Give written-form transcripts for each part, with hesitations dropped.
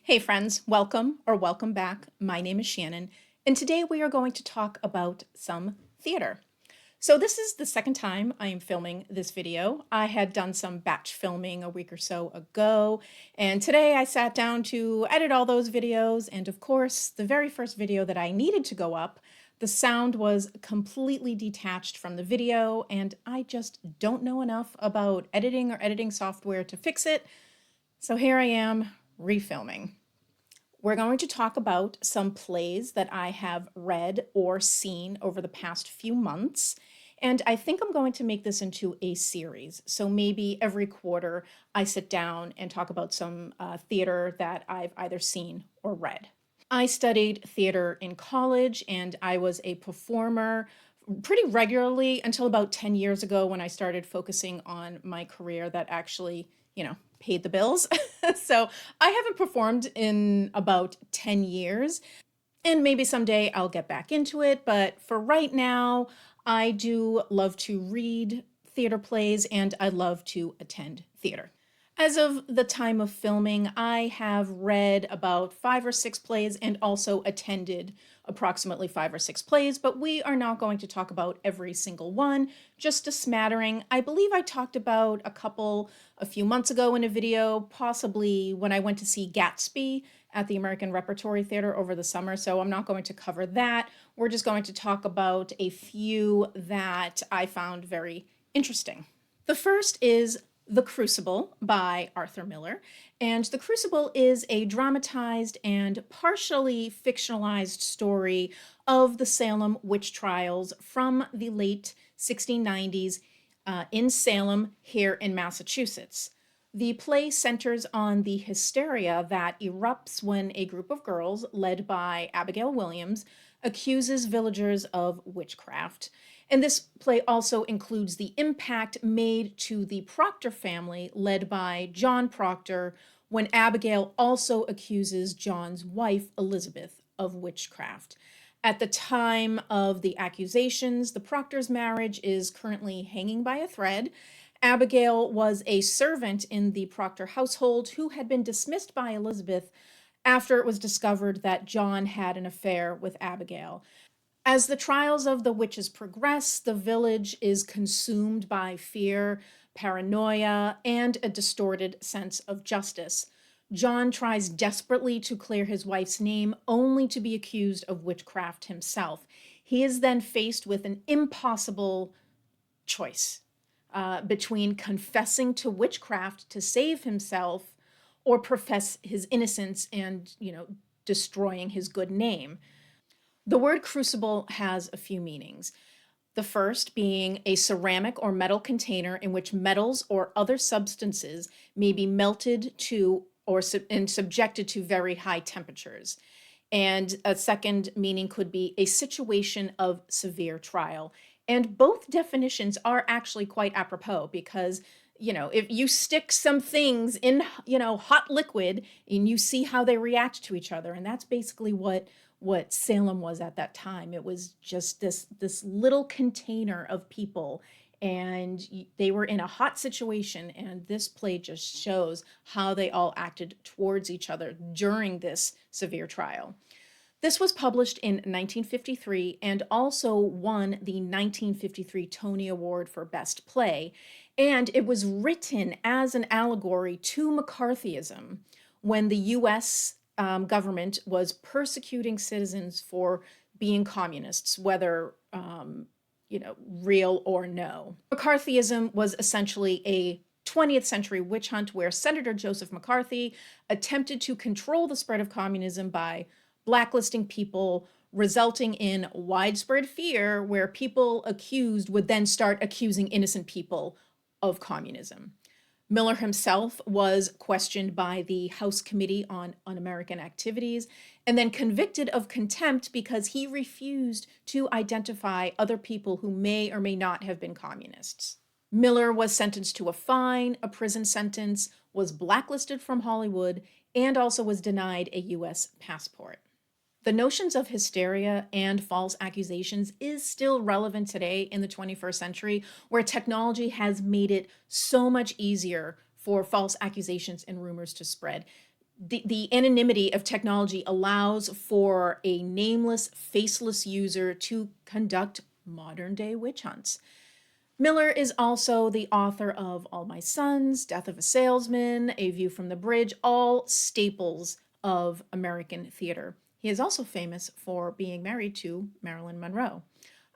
Hey friends, welcome or welcome back. My name is Shannon, and today we are going to talk about some theater. So this is the second time I am filming this video. I had done some batch filming a week or so ago, and today I sat down to edit all those videos, and of course, the very first video that I needed to go up, the sound was completely detached from the video, and I just don't know enough about editing or editing software to fix it. So here I am, refilming. We're going to talk about some plays that I have read or seen over the past few months. And I think I'm going to make this into a series. So maybe every quarter I sit down and talk about some theater that I've either seen or read. I studied theater in college and I was a performer pretty regularly until about 10 years ago when I started focusing on my career that actually, paid the bills. So I haven't performed in about 10 years, and maybe someday I'll get back into it. But for right now, I do love to read theater plays and I love to attend theater. As of the time of filming, I have read about 5 or 6 plays and also attended approximately 5 or 6 plays, but we are not going to talk about every single one, just a smattering. I believe I talked about a couple a few months ago in a video, possibly when I went to see Gatsby at the American Repertory Theater over the summer, so I'm not going to cover that. We're just going to talk about a few that I found very interesting. The first is The Crucible by Arthur Miller. And The Crucible is a dramatized and partially fictionalized story of the Salem witch trials from the late 1690s in Salem, here in Massachusetts. The play centers on the hysteria that erupts when a group of girls, led by Abigail Williams, accuses villagers of witchcraft. And this play also includes the impact made to the Proctor family, led by John Proctor, when Abigail also accuses John's wife, Elizabeth, of witchcraft. At the time of the accusations, the Proctor's marriage is currently hanging by a thread. Abigail was a servant in the Proctor household who had been dismissed by Elizabeth after it was discovered that John had an affair with Abigail. As the trials of the witches progress, the village is consumed by fear, paranoia, and a distorted sense of justice. John tries desperately to clear his wife's name, only to be accused of witchcraft himself. He is then faced with an impossible choice between confessing to witchcraft to save himself or profess his innocence and, destroying his good name. The word crucible has a few meanings. The first being a ceramic or metal container in which metals or other substances may be melted to and subjected to very high temperatures. And a second meaning could be a situation of severe trial. And both definitions are actually quite apropos because, if you stick some things in, hot liquid and you see how they react to each other, and that's basically what Salem was at that time. It was just this little container of people, and they were in a hot situation, and this play just shows how they all acted towards each other during this severe trial. This was published in 1953 and also won the 1953 Tony Award for Best Play, and it was written as an allegory to McCarthyism when the U.S. Government was persecuting citizens for being communists, whether real or no. McCarthyism was essentially a 20th century witch hunt where Senator Joseph McCarthy attempted to control the spread of communism by blacklisting people, resulting in widespread fear where people accused would then start accusing innocent people of communism. Miller himself was questioned by the House Committee on Un-American Activities and then convicted of contempt because he refused to identify other people who may or may not have been communists. Miller was sentenced to a fine, a prison sentence, was blacklisted from Hollywood, and also was denied a U.S. passport. The notions of hysteria and false accusations is still relevant today in the 21st century, where technology has made it so much easier for false accusations and rumors to spread. the anonymity of technology allows for a nameless, faceless user to conduct modern day witch hunts. Miller is also the author of All My Sons, Death of a Salesman, A View from the Bridge, all staples of American theater. He is also famous for being married to Marilyn Monroe.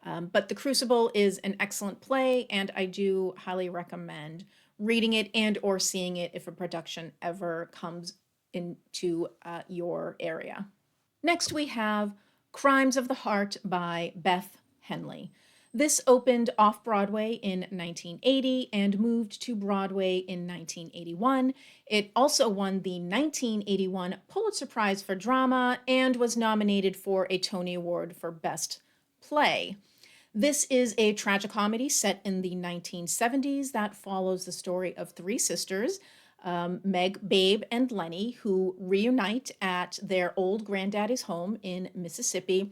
But The Crucible is an excellent play, and I do highly recommend reading it and or seeing it if a production ever comes into your area. Next we have Crimes of the Heart by Beth Henley. This opened off-Broadway in 1980 and moved to Broadway in 1981. It also won the 1981 Pulitzer Prize for Drama and was nominated for a Tony Award for Best Play. This is a tragicomedy set in the 1970s that follows the story of three sisters, Meg, Babe, and Lenny, who reunite at their old granddaddy's home in Mississippi,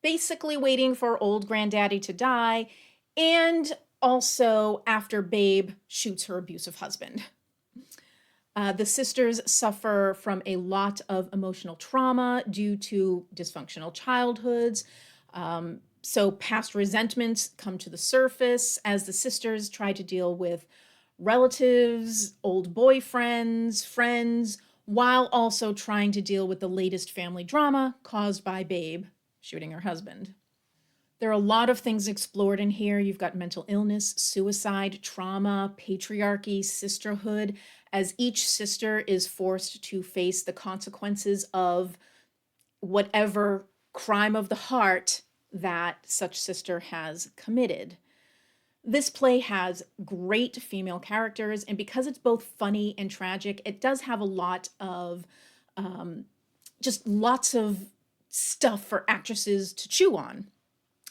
basically waiting for old granddaddy to die, and also after Babe shoots her abusive husband. The sisters suffer from a lot of emotional trauma due to dysfunctional childhoods. So past resentments come to the surface as the sisters try to deal with relatives, old boyfriends, friends, while also trying to deal with the latest family drama caused by Babe shooting her husband. There are a lot of things explored in here. You've got mental illness, suicide, trauma, patriarchy, sisterhood, as each sister is forced to face the consequences of whatever crime of the heart that such sister has committed. This play has great female characters, and because it's both funny and tragic, it does have a lot of just lots of stuff for actresses to chew on.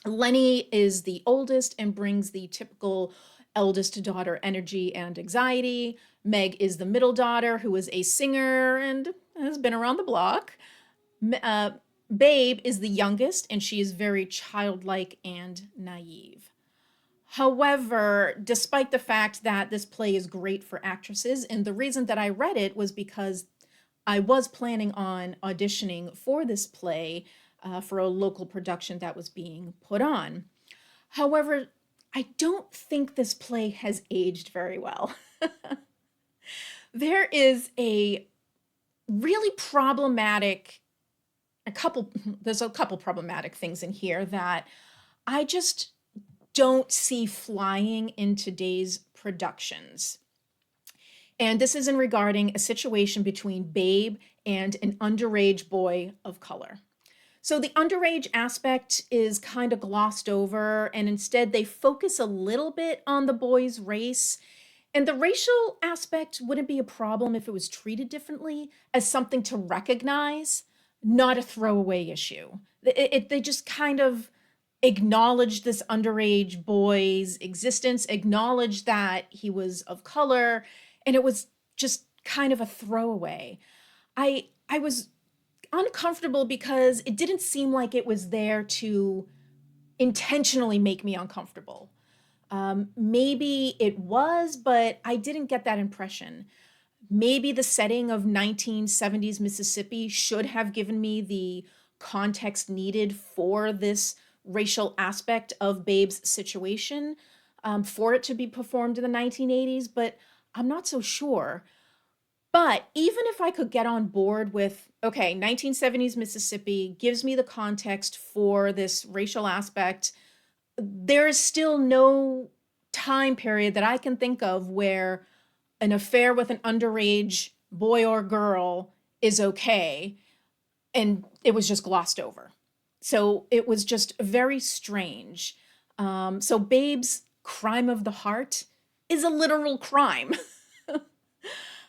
Lenny is the oldest and brings the typical eldest daughter energy and anxiety. Meg is the middle daughter who is a singer and has been around the block. Babe is the youngest, and she is very childlike and naive. However, despite the fact that this play is great for actresses, and the reason that I read it was because I was planning on auditioning for this play for a local production that was being put on. However, I don't think this play has aged very well. There is a really problematic there's a couple problematic things in here that I just don't see flying in today's productions. And this is in regarding a situation between Babe and an underage boy of color. So the underage aspect is kind of glossed over, and instead they focus a little bit on the boy's race. And the racial aspect wouldn't be a problem if it was treated differently, as something to recognize, not a throwaway issue. They just kind of acknowledged this underage boy's existence, acknowledged that he was of color, and it was just kind of a throwaway. I was uncomfortable because it didn't seem like it was there to intentionally make me uncomfortable. Maybe it was, but I didn't get that impression. Maybe the setting of 1970s Mississippi should have given me the context needed for this racial aspect of Babe's situation, for it to be performed in the 1980s, but I'm not so sure. But even if I could get on board with, okay, 1970s Mississippi gives me the context for this racial aspect, there is still no time period that I can think of where an affair with an underage boy or girl is okay, and it was just glossed over. So it was just very strange. So Babe's crime of the heart is a literal crime.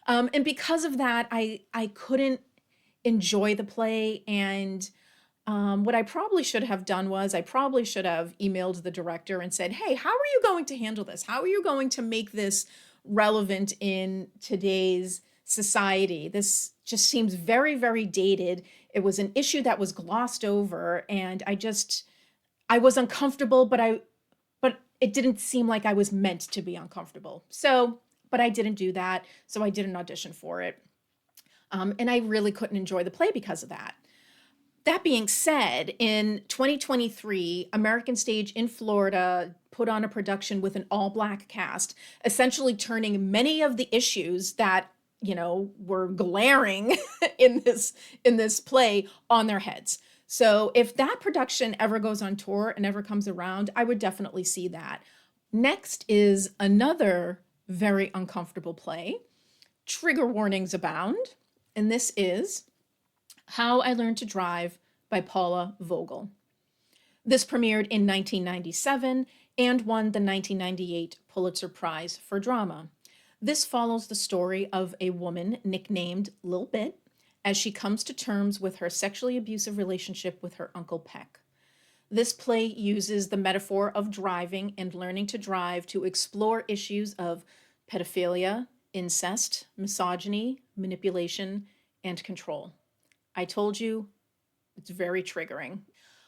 And because of that, I couldn't enjoy the play. And what I probably should have done was I probably should have emailed the director and said, hey, how are you going to handle this? How are you going to make this relevant in today's society? This just seems very, very dated. It was an issue that was glossed over, and I was uncomfortable, but it didn't seem like I was meant to be uncomfortable. So, but I didn't do that, so I didn't audition for it. And I really couldn't enjoy the play because of that. That being said, in 2023, American Stage in Florida put on a production with an all-black cast, essentially turning many of the issues that, were glaring in this play on their heads. So if that production ever goes on tour and ever comes around, I would definitely see that. Next is another very uncomfortable play. Trigger warnings abound, and this is How I Learned to Drive by Paula Vogel. This premiered in 1997 and won the 1998 Pulitzer Prize for Drama. This follows the story of a woman nicknamed Lil Bit as she comes to terms with her sexually abusive relationship with her Uncle Peck. This play uses the metaphor of driving and learning to drive to explore issues of pedophilia, incest, misogyny, manipulation, and control. I told you, it's very triggering.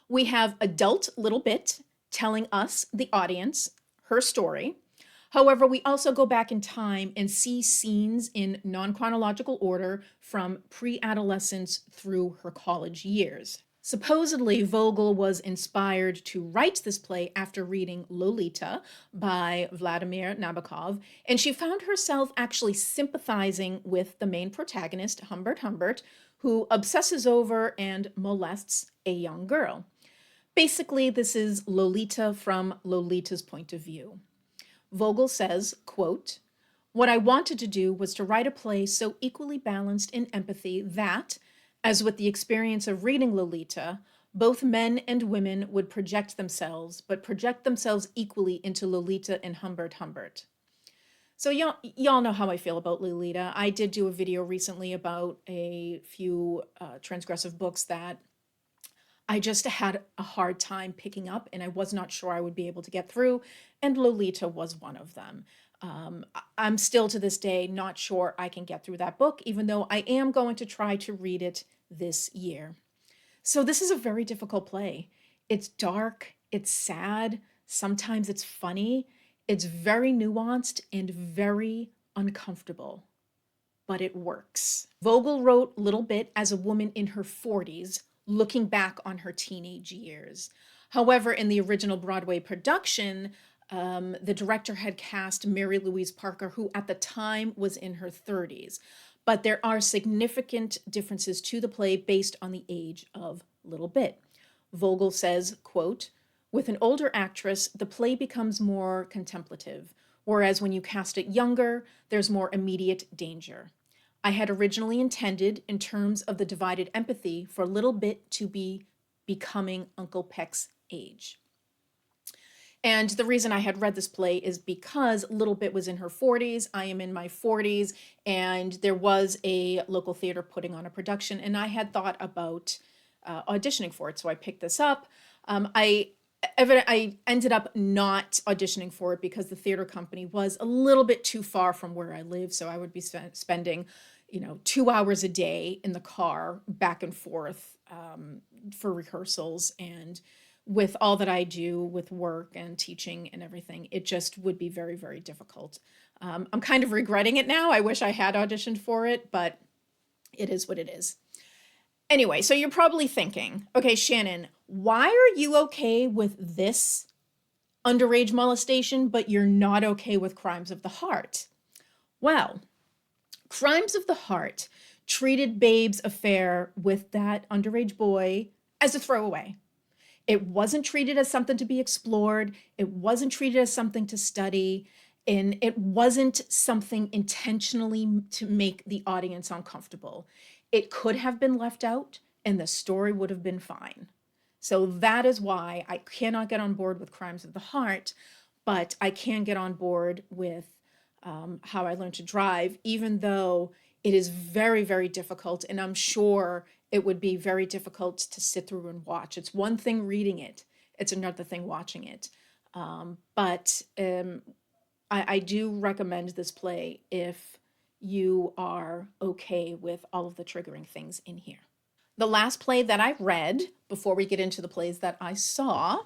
We have adult Little Bit telling us, the audience, her story. However, we also go back in time and see scenes in non-chronological order from pre-adolescence through her college years. Supposedly, Vogel was inspired to write this play after reading Lolita by Vladimir Nabokov, and she found herself actually sympathizing with the main protagonist, Humbert, who obsesses over and molests a young girl. Basically, this is Lolita from Lolita's point of view. Vogel says, quote, "What I wanted to do was to write a play so equally balanced in empathy that, as with the experience of reading Lolita, both men and women would project themselves, but project themselves equally into Lolita and Humbert. So y'all know how I feel about Lolita. I did do a video recently about a few transgressive books that I just had a hard time picking up, and I was not sure I would be able to get through, and Lolita was one of them. I'm still to this day not sure I can get through that book, even though I am going to try to read it this year. So this is a very difficult play. It's dark, it's sad, sometimes it's funny, it's very nuanced and very uncomfortable, but it works. Vogel wrote Little Bit as a woman in her 40s, looking back on her teenage years. However, in the original Broadway production, the director had cast Mary Louise Parker, who at the time was in her 30s. But there are significant differences to the play based on the age of Little Bit. Vogel says, quote, "With an older actress, the play becomes more contemplative, whereas when you cast it younger, there's more immediate danger. I had originally intended, in terms of the divided empathy, for Little Bit to be becoming Uncle Peck's age." And the reason I had read this play is because Little Bit was in her 40s, I am in my 40s, and there was a local theater putting on a production, and I had thought about auditioning for it, so I picked this up. I ended up not auditioning for it because the theater company was a little bit too far from where I live, so I would be spending 2 hours a day in the car back and forth for rehearsals, and with all that I do with work and teaching and everything, it just would be very, very difficult. I'm kind of regretting it now. I wish I had auditioned for it, but it is what it is. Anyway, so you're probably thinking, okay, Shannon, why are you okay with this underage molestation, but you're not okay with Crimes of the Heart? Well, Crimes of the Heart treated Babe's affair with that underage boy as a throwaway. It wasn't treated as something to be explored. It wasn't treated as something to study. And it wasn't something intentionally to make the audience uncomfortable. It could have been left out and the story would have been fine. So that is why I cannot get on board with Crimes of the Heart, but I can get on board with How I Learned to Drive, even though it is very, very difficult. And I'm sure it would be very difficult to sit through and watch. It's one thing reading it. It's another thing watching it. But I do recommend this play if you are okay with all of the triggering things in here. The last play that I read, before we get into the plays that I saw,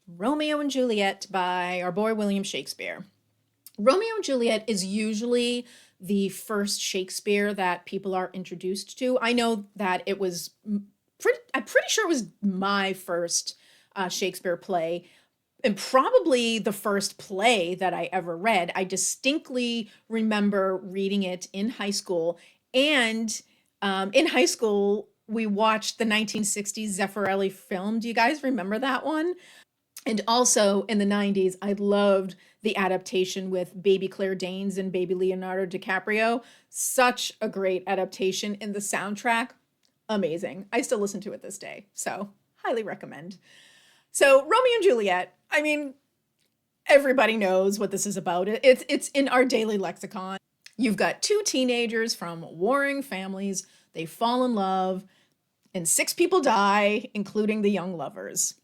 Romeo and Juliet by our boy William Shakespeare. Romeo and Juliet is usually the first Shakespeare that people are introduced to. I know that it was I'm pretty sure it was my first Shakespeare play, and probably the first play that I ever read. I distinctly remember reading it in high school. And in high school, we watched the 1960s Zeffirelli film. Do you guys remember that one? And also in the 90s, I loved the adaptation with baby Claire Danes and baby Leonardo DiCaprio. Such a great adaptation, in the soundtrack, amazing. I still listen to it this day, so highly recommend. So Romeo and Juliet, I mean, everybody knows what this is about. It's in our daily lexicon. You've got two teenagers from warring families. They fall in love, and 6 people die, including the young lovers.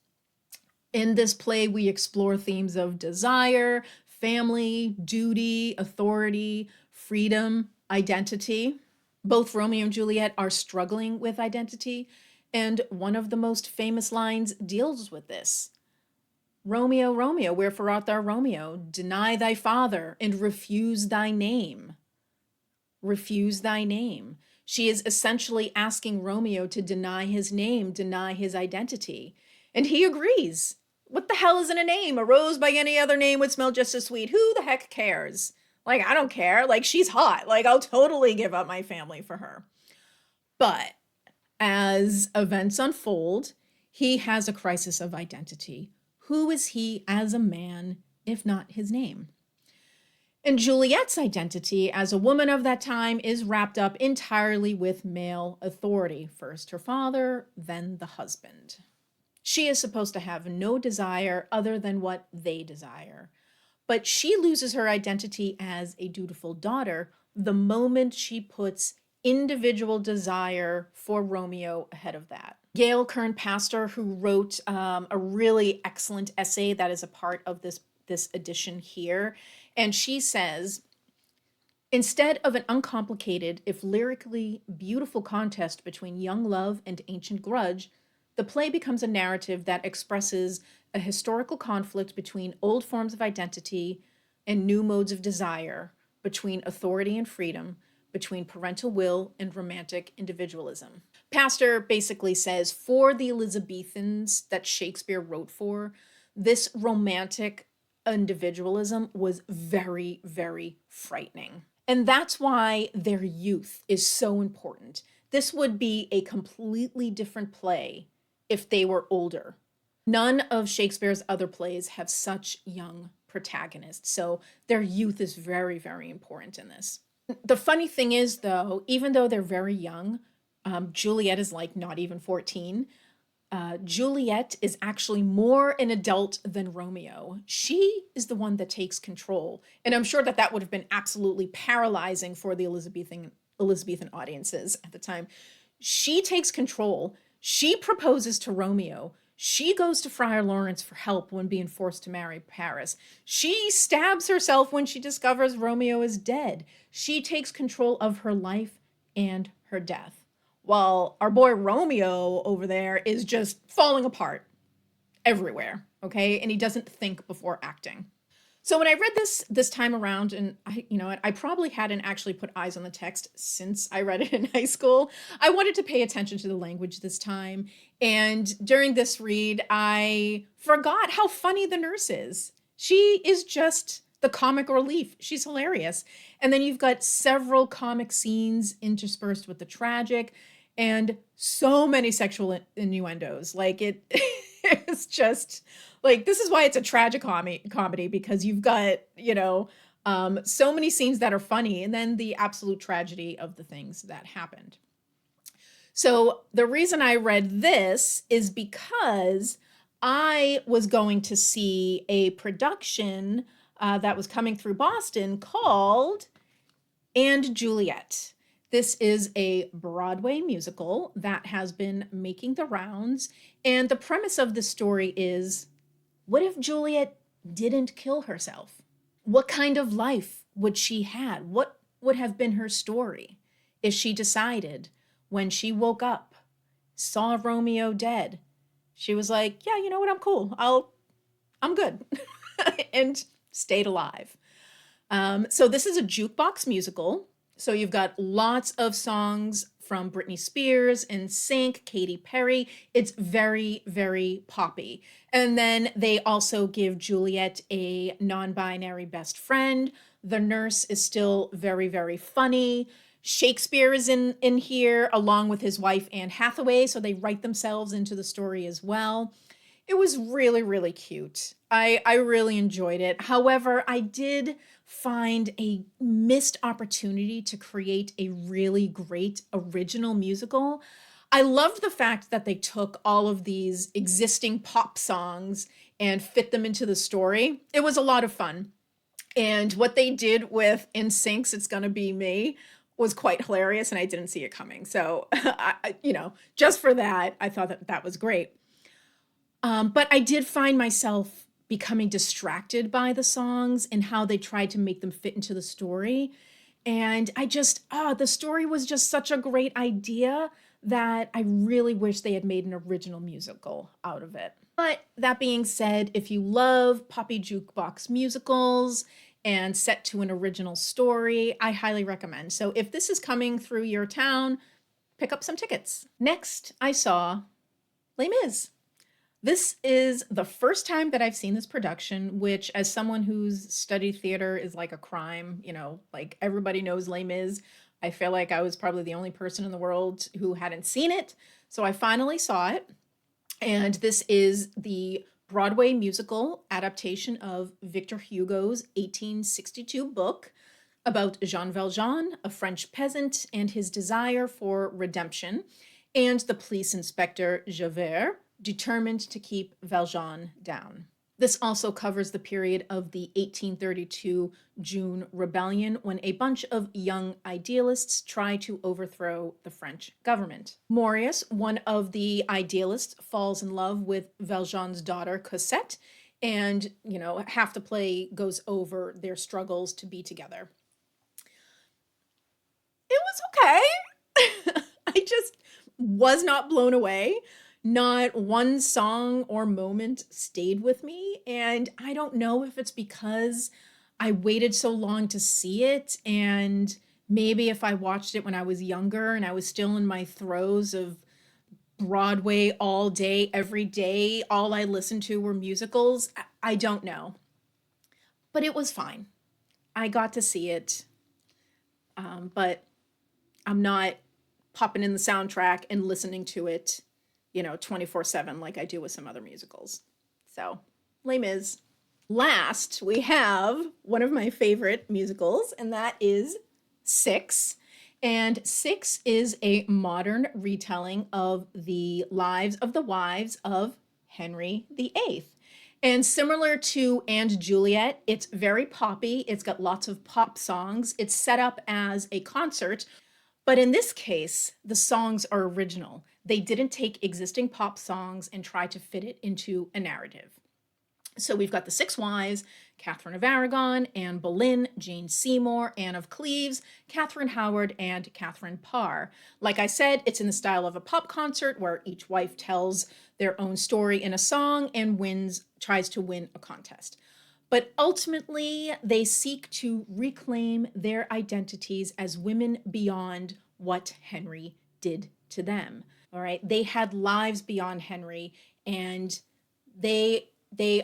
In this play, we explore themes of desire, family, duty, authority, freedom, identity. Both Romeo and Juliet are struggling with identity, and one of the most famous lines deals with this. Romeo, Romeo, wherefore art thou Romeo? Deny thy father and refuse thy name. Refuse thy name. She is essentially asking Romeo to deny his name, deny his identity. And he agrees. What the hell isn't a name? A rose by any other name would smell just as sweet. Who the heck cares? Like, I don't care. Like, she's hot. Like, I'll totally give up my family for her. But as events unfold, he has a crisis of identity. Who is he as a man, if not his name? And Juliet's identity as a woman of that time is wrapped up entirely with male authority. First her father, then the husband. She is supposed to have no desire other than what they desire. But she loses her identity as a dutiful daughter the moment she puts individual desire for Romeo ahead of that. Gail Kern-Pastor, who wrote a really excellent essay that is a part of this edition here, and she says, instead of an uncomplicated, if lyrically beautiful contest between young love and ancient grudge, the play becomes a narrative that expresses a historical conflict between old forms of identity and new modes of desire, between authority and freedom, between parental will and romantic individualism. Pastor basically says, for the Elizabethans that Shakespeare wrote for, this romantic individualism was very, very frightening. And that's why their youth is so important. This would be a completely different play if they were older. None of Shakespeare's other plays have such young protagonists, so their youth is very, very important in this. The funny thing is, though, even though they're very young, Juliet is like not even 14. Juliet is actually more an adult than Romeo. She is the one that takes control. And I'm sure that would have been absolutely paralyzing for the Elizabethan audiences at the time. She takes control. She proposes to Romeo. She goes to Friar Lawrence for help when being forced to marry Paris. She stabs herself when she discovers Romeo is dead. She takes control of her life and her death. While our boy Romeo over there is just falling apart everywhere, okay? And he doesn't think before acting. So when I read this time around, and I probably hadn't actually put eyes on the text since I read it in high school, I wanted to pay attention to the language this time. And during this read, I forgot how funny the nurse is. She is just the comic relief. She's hilarious. And then you've got several comic scenes interspersed with the tragic, and so many sexual innuendos. Like it's just like, this is why it's a tragic comedy, because you've got, so many scenes that are funny, and then the absolute tragedy of the things that happened. So the reason I read this is because I was going to see a production that was coming through Boston called And Juliet. This is a Broadway musical that has been making the rounds, and the premise of the story is, what if Juliet didn't kill herself? What kind of life would she had? What would have been her story if she decided when she woke up, saw Romeo dead, she was like, yeah, you know what, I'm cool. I'm good, and stayed alive. So this is a jukebox musical. So you've got lots of songs from Britney Spears, NSYNC, Katy Perry. It's very, very poppy. And then they also give Juliet a non-binary best friend. The nurse is still very, very funny. Shakespeare is in here along with his wife Anne Hathaway, so they write themselves into the story as well. It was really, really cute. I really enjoyed it. However, I did find a missed opportunity to create a really great original musical. I loved the fact that they took all of these existing pop songs and fit them into the story. It was a lot of fun. And what they did with NSYNC's It's Gonna Be Me was quite hilarious, and I didn't see it coming. So, just for that, I thought that was great. But I did find myself becoming distracted by the songs and how they tried to make them fit into the story. And the story was just such a great idea that I really wish they had made an original musical out of it. But that being said, if you love poppy jukebox musicals and set to an original story, I highly recommend. So if this is coming through your town, pick up some tickets. Next, I saw Les Mis. This is the first time that I've seen this production, which, as someone who's studied theater, is like a crime. Like everybody knows Les Mis. I feel like I was probably the only person in the world who hadn't seen it. So I finally saw it. And this is the Broadway musical adaptation of Victor Hugo's 1862 book about Jean Valjean, a French peasant, and his desire for redemption, and the police inspector Javert, determined to keep Valjean down. This also covers the period of the 1832 June Rebellion, when a bunch of young idealists try to overthrow the French government. Marius, one of the idealists, falls in love with Valjean's daughter Cosette, and, half the play goes over their struggles to be together. It was okay. I just was not blown away. Not one song or moment stayed with me, and I don't know if it's because I waited so long to see it, and maybe if I watched it when I was younger and I was still in my throes of Broadway all day, every day, all I listened to were musicals. I don't know. But it was fine. I got to see it, but I'm not popping in the soundtrack and listening to it 24/7 like I do with some other musicals. So, Les Mis. Last, we have one of my favorite musicals, and that is Six. And Six is a modern retelling of the lives of the wives of Henry VIII. And similar to And Juliet, it's very poppy. It's got lots of pop songs. It's set up as a concert. But in this case, the songs are original. They didn't take existing pop songs and try to fit it into a narrative. So we've got the six wives: Catherine of Aragon, Anne Boleyn, Jane Seymour, Anne of Cleves, Catherine Howard, and Catherine Parr. Like I said, it's in the style of a pop concert where each wife tells their own story in a song and tries to win a contest. But ultimately, they seek to reclaim their identities as women beyond what Henry did to them. All right, they had lives beyond Henry, and they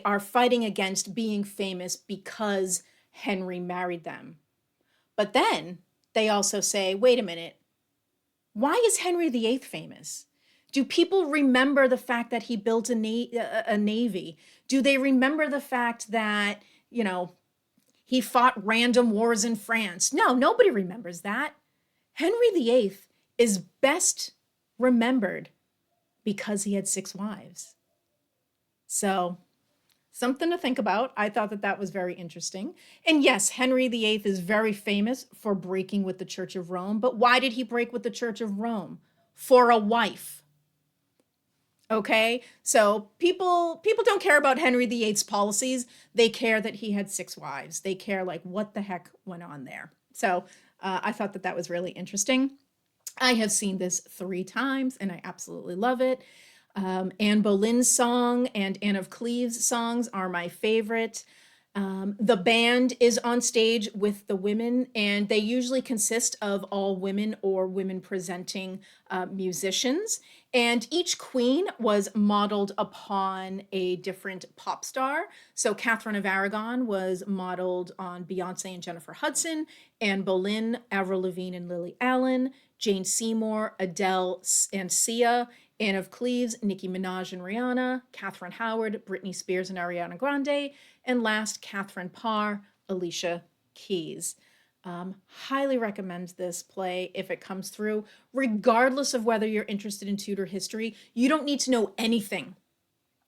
are fighting against being famous because Henry married them. But then they also say, wait a minute, why is Henry VIII famous? Do people remember the fact that he built a navy? Do they remember the fact that, he fought random wars in France? No, nobody remembers that. Henry VIII is best remembered because he had six wives. So, something to think about. I thought that was very interesting. And yes, Henry VIII is very famous for breaking with the Church of Rome. But why did he break with the Church of Rome? For a wife. Okay, so people don't care about Henry VIII's policies. They care that he had six wives. They care what the heck went on there. So I thought that was really interesting. I have seen this 3 times and I absolutely love it. Anne Boleyn's song and Anne of Cleves' songs are my favorite. The band is on stage with the women, and they usually consist of all women or women presenting musicians. And each queen was modeled upon a different pop star. So Catherine of Aragon was modeled on Beyonce and Jennifer Hudson, Anne Boleyn, Avril Lavigne and Lily Allen, Jane Seymour, Adele and Sia, Anne of Cleves, Nicki Minaj and Rihanna, Catherine Howard, Britney Spears and Ariana Grande, and last, Catherine Parr, Alicia Keys. Highly recommend this play if it comes through, regardless of whether you're interested in Tudor history. You don't need to know anything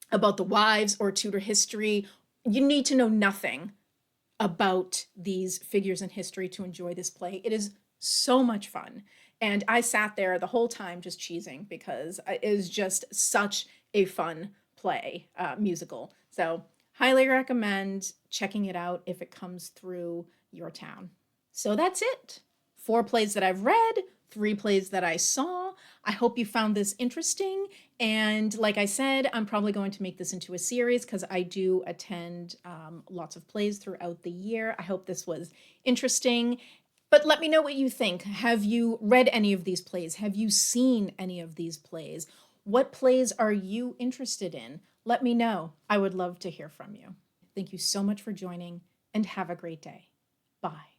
about the wives or Tudor history. You need to know nothing about these figures in history to enjoy this play. It is so much fun. And I sat there the whole time just cheesing because it is just such a fun play, musical. So highly recommend checking it out if it comes through your town. So that's it. 4 plays that I've read, 3 plays that I saw. I hope you found this interesting. And like I said, I'm probably going to make this into a series because I do attend lots of plays throughout the year. I hope this was interesting. But let me know what you think. Have you read any of these plays? Have you seen any of these plays? What plays are you interested in? Let me know. I would love to hear from you. Thank you so much for joining, and have a great day. Bye.